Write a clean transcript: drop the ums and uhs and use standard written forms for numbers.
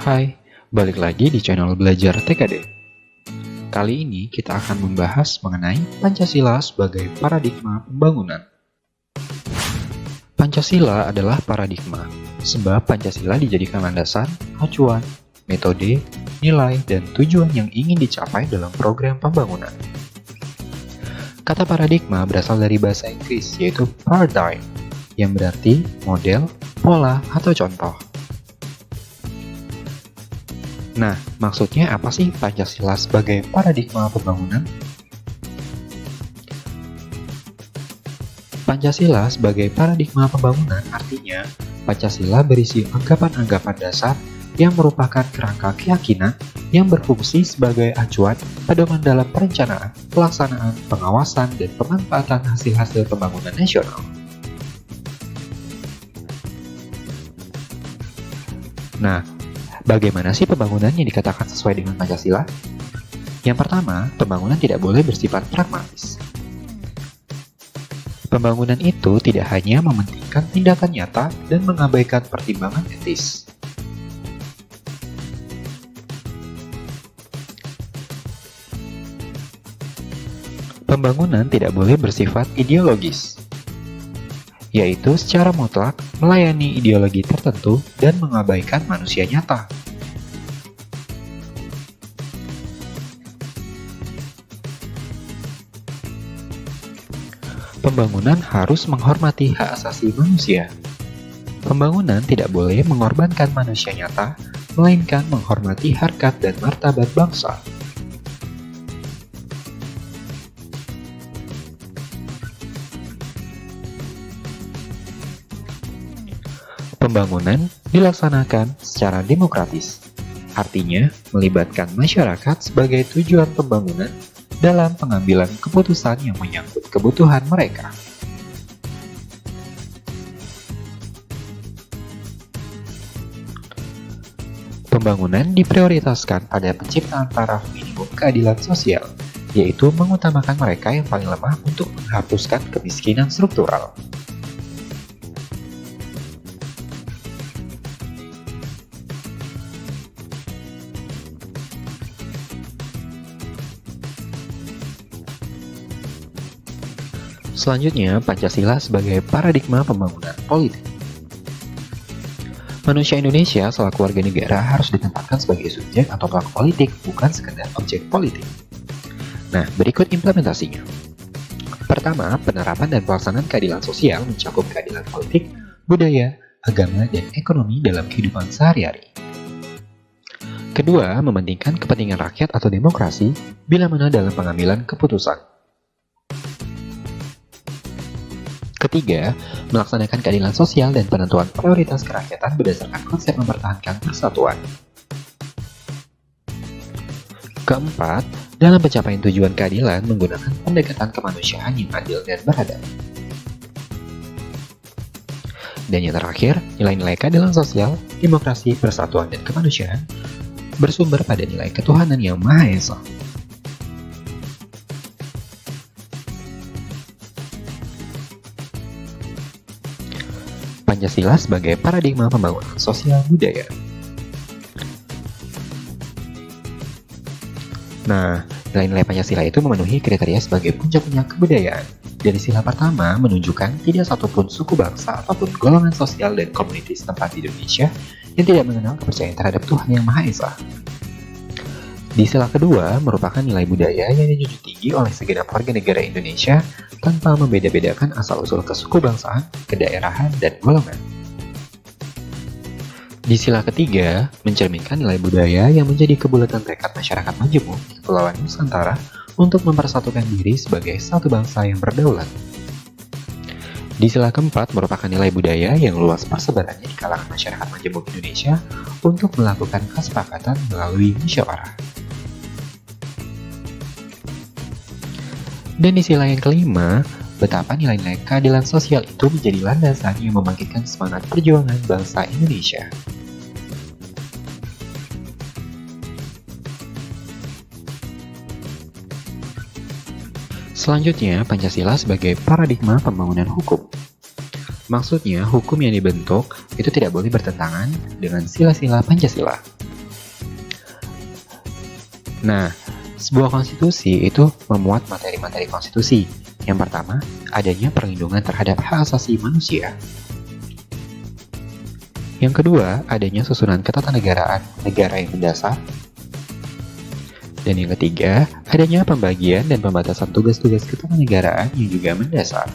Hai, balik lagi di channel Belajar TKD. Kali ini kita akan membahas mengenai Pancasila sebagai paradigma pembangunan. Pancasila adalah paradigma, sebab Pancasila dijadikan landasan, acuan, metode, nilai, dan tujuan yang ingin dicapai dalam program pembangunan. Kata paradigma berasal dari bahasa Inggris, yaitu paradigm, yang berarti model, pola, atau contoh. Nah, maksudnya apa sih Pancasila sebagai paradigma pembangunan? Pancasila sebagai paradigma pembangunan artinya Pancasila berisi anggapan-anggapan dasar yang merupakan kerangka keyakinan yang berfungsi sebagai acuan pedoman dalam perencanaan, pelaksanaan, pengawasan, dan pemanfaatan hasil-hasil pembangunan nasional. Nah, bagaimana sih pembangunan yang dikatakan sesuai dengan Pancasila? Yang pertama, pembangunan tidak boleh bersifat pragmatis. Pembangunan itu tidak hanya mementingkan tindakan nyata dan mengabaikan pertimbangan etis. Pembangunan tidak boleh bersifat ideologis, yaitu secara mutlak melayani ideologi tertentu dan mengabaikan manusia nyata. Pembangunan harus menghormati hak asasi manusia. Pembangunan tidak boleh mengorbankan manusia nyata, melainkan menghormati harkat dan martabat bangsa. Pembangunan dilaksanakan secara demokratis, artinya melibatkan masyarakat sebagai tujuan pembangunan dalam pengambilan keputusan yang menyangkut kebutuhan mereka. Pembangunan diprioritaskan pada penciptaan taraf minimum keadilan sosial, yaitu mengutamakan mereka yang paling lemah untuk menghapuskan kemiskinan struktural. Selanjutnya, Pancasila sebagai paradigma pembangunan politik. Manusia Indonesia selaku warga negara harus ditempatkan sebagai subjek atau pelaku politik, bukan sekedar objek politik. Nah, berikut implementasinya. Pertama, penerapan dan pelaksanaan keadilan sosial mencakup keadilan politik, budaya, agama, dan ekonomi dalam kehidupan sehari-hari. Kedua, mementingkan kepentingan rakyat atau demokrasi bila mana dalam pengambilan keputusan. Ketiga, melaksanakan keadilan sosial dan penentuan prioritas kerakyatan berdasarkan konsep mempertahankan persatuan. Keempat, dalam pencapaian tujuan keadilan menggunakan pendekatan kemanusiaan yang adil dan beradab. Dan yang terakhir, nilai-nilai keadilan sosial, demokrasi, persatuan, dan kemanusiaan bersumber pada nilai ketuhanan yang Maha Esa. Pancasila sebagai paradigma pembangunan sosial budaya. Nah, nilai-nilai Pancasila itu memenuhi kriteria sebagai puncak-puncak kebudayaan. Dari sila pertama menunjukkan tidak satupun suku bangsa ataupun golongan sosial dan komunitas tempat di Indonesia yang tidak mengenal kepercayaan terhadap Tuhan Yang Maha Esa. Di sila kedua merupakan nilai budaya yang dijunjung tinggi oleh segenap warga negara Indonesia tanpa membeda-bedakan asal-usul kesukubangsaan, kedaerahan, dan golongan. Di sila ketiga, mencerminkan nilai budaya yang menjadi kebulatan tekad masyarakat majemuk di Kepulauan Nusantara untuk mempersatukan diri sebagai satu bangsa yang berdaulat. Di sila keempat merupakan nilai budaya yang luas persebarannya di kalangan masyarakat majemuk Indonesia untuk melakukan kesepakatan melalui musyawarah. Dan di sila yang kelima, betapa nilai-nilai keadilan sosial itu menjadi landasan yang membangkitkan semangat perjuangan bangsa Indonesia. Selanjutnya, Pancasila sebagai paradigma pembangunan hukum. Maksudnya, hukum yang dibentuk itu tidak boleh bertentangan dengan sila-sila Pancasila. Nah, sebuah konstitusi itu memuat materi-materi konstitusi. Yang pertama, adanya perlindungan terhadap hak asasi manusia. Yang kedua, adanya susunan ketatanegaraan negara yang mendasar. Dan yang ketiga, adanya pembagian dan pembatasan tugas-tugas ketatanegaraan yang juga mendasar.